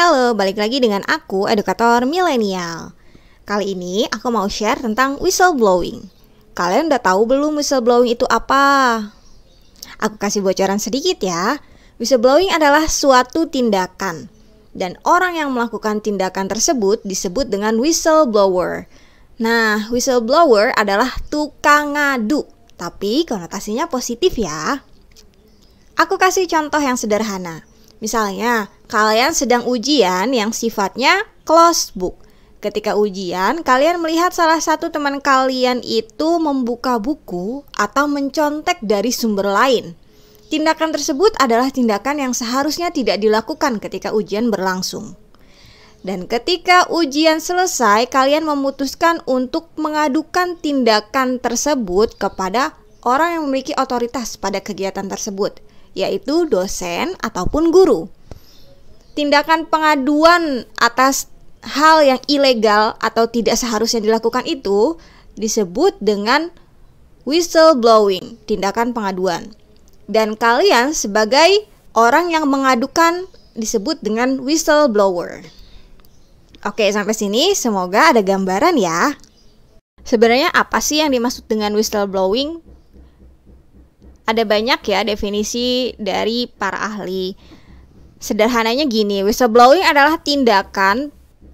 Halo, balik lagi dengan aku, edukator milenial. Kali ini aku mau share tentang whistleblowing. Kalian udah tahu belum whistleblowing itu apa? Aku kasih bocoran sedikit ya. Whistleblowing adalah suatu tindakan, dan orang yang melakukan tindakan tersebut disebut dengan whistleblower. Nah, whistleblower adalah tukang ngadu, tapi konotasinya positif ya. Aku kasih contoh yang sederhana. Misalnya, kalian sedang ujian yang sifatnya closed book. Ketika ujian, kalian melihat salah satu teman kalian itu membuka buku atau mencontek dari sumber lain. Tindakan tersebut adalah tindakan yang seharusnya tidak dilakukan ketika ujian berlangsung. Dan ketika ujian selesai, kalian memutuskan untuk mengadukan tindakan tersebut kepada orang yang memiliki otoritas pada kegiatan tersebut, yaitu dosen ataupun guru. Tindakan pengaduan atas hal yang ilegal atau tidak seharusnya dilakukan itu disebut dengan whistleblowing, tindakan pengaduan. Dan kalian sebagai orang yang mengadukan disebut dengan whistleblower. Oke, sampai sini semoga ada gambaran ya. Sebenarnya apa sih yang dimaksud dengan whistleblowing? Ada banyak ya definisi dari para ahli. Sederhananya gini, whistleblowing adalah tindakan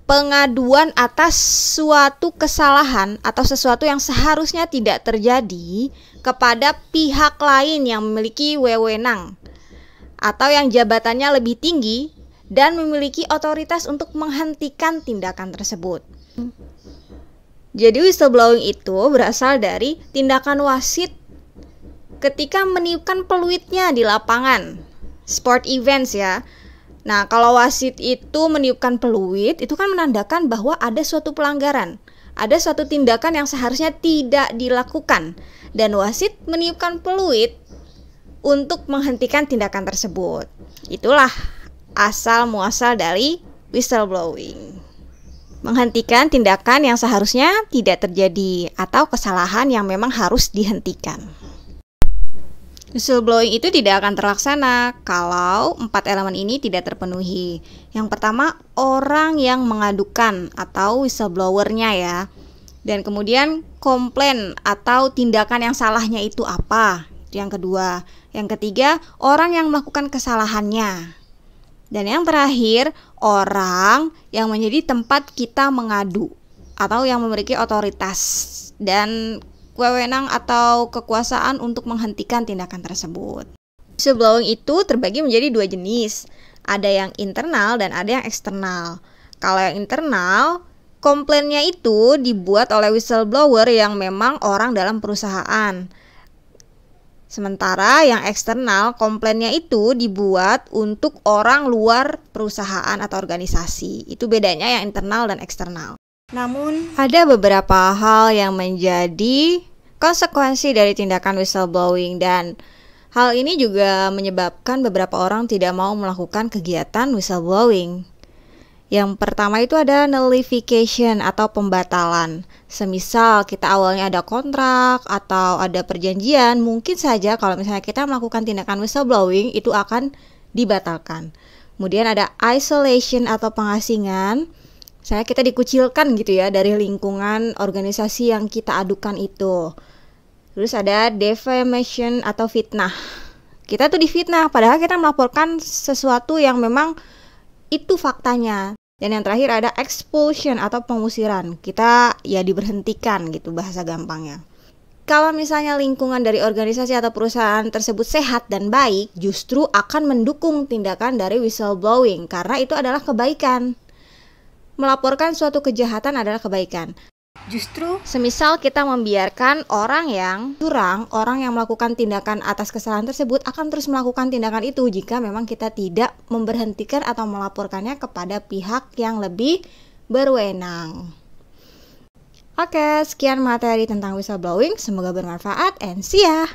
pengaduan atas suatu kesalahan atau sesuatu yang seharusnya tidak terjadi kepada pihak lain yang memiliki wewenang atau yang jabatannya lebih tinggi dan memiliki otoritas untuk menghentikan tindakan tersebut. Jadi whistleblowing itu berasal dari tindakan wasit ketika meniupkan peluitnya di lapangan sport events ya. Nah, kalau wasit itu meniupkan peluit, itu kan menandakan bahwa ada suatu pelanggaran, ada suatu tindakan yang seharusnya tidak dilakukan, dan wasit meniupkan peluit untuk menghentikan tindakan tersebut. Itulah asal muasal dari whistleblowing. Menghentikan tindakan yang seharusnya tidak terjadi atau kesalahan yang memang harus dihentikan. Whistleblowing itu tidak akan terlaksana kalau 4 elemen ini tidak terpenuhi. Yang pertama, orang yang mengadukan atau whistleblowernya ya. Dan kemudian komplain atau tindakan yang salahnya itu apa? Itu yang kedua. Yang ketiga, orang yang melakukan kesalahannya. Dan yang terakhir, orang yang menjadi tempat kita mengadu atau yang memiliki otoritas dan wewenang atau kekuasaan untuk menghentikan tindakan tersebut. Whistleblowing itu terbagi menjadi 2 jenis. Ada yang internal dan ada yang eksternal. Kalau yang internal, komplainnya itu dibuat oleh whistleblower yang memang orang dalam perusahaan. Sementara yang eksternal, komplainnya itu dibuat untuk orang luar perusahaan atau organisasi. Itu bedanya yang internal dan eksternal. Namun, ada beberapa hal yang menjadi konsekuensi dari tindakan whistleblowing, dan hal ini juga menyebabkan beberapa orang tidak mau melakukan kegiatan whistleblowing. Yang pertama itu ada nullification atau pembatalan. Semisal kita awalnya ada kontrak atau ada perjanjian, mungkin saja kalau misalnya kita melakukan tindakan whistleblowing itu akan dibatalkan. Kemudian ada isolation atau pengasingan. Saya kita dikucilkan gitu ya dari lingkungan organisasi yang kita adukan itu. Terus ada defamation atau fitnah. Kita tuh difitnah padahal kita melaporkan sesuatu yang memang itu faktanya. Dan yang terakhir ada expulsion atau pengusiran. Kita ya diberhentikan gitu bahasa gampangnya. Kalau misalnya lingkungan dari organisasi atau perusahaan tersebut sehat dan baik, justru akan mendukung tindakan dari whistleblowing karena itu adalah kebaikan. Melaporkan suatu kejahatan adalah kebaikan. Justru semisal kita membiarkan orang yang curang, orang yang melakukan tindakan atas kesalahan tersebut akan terus melakukan tindakan itu jika memang kita tidak memberhentikan atau melaporkannya kepada pihak yang lebih berwenang. Oke, sekian materi tentang whistleblowing. Semoga bermanfaat and see ya!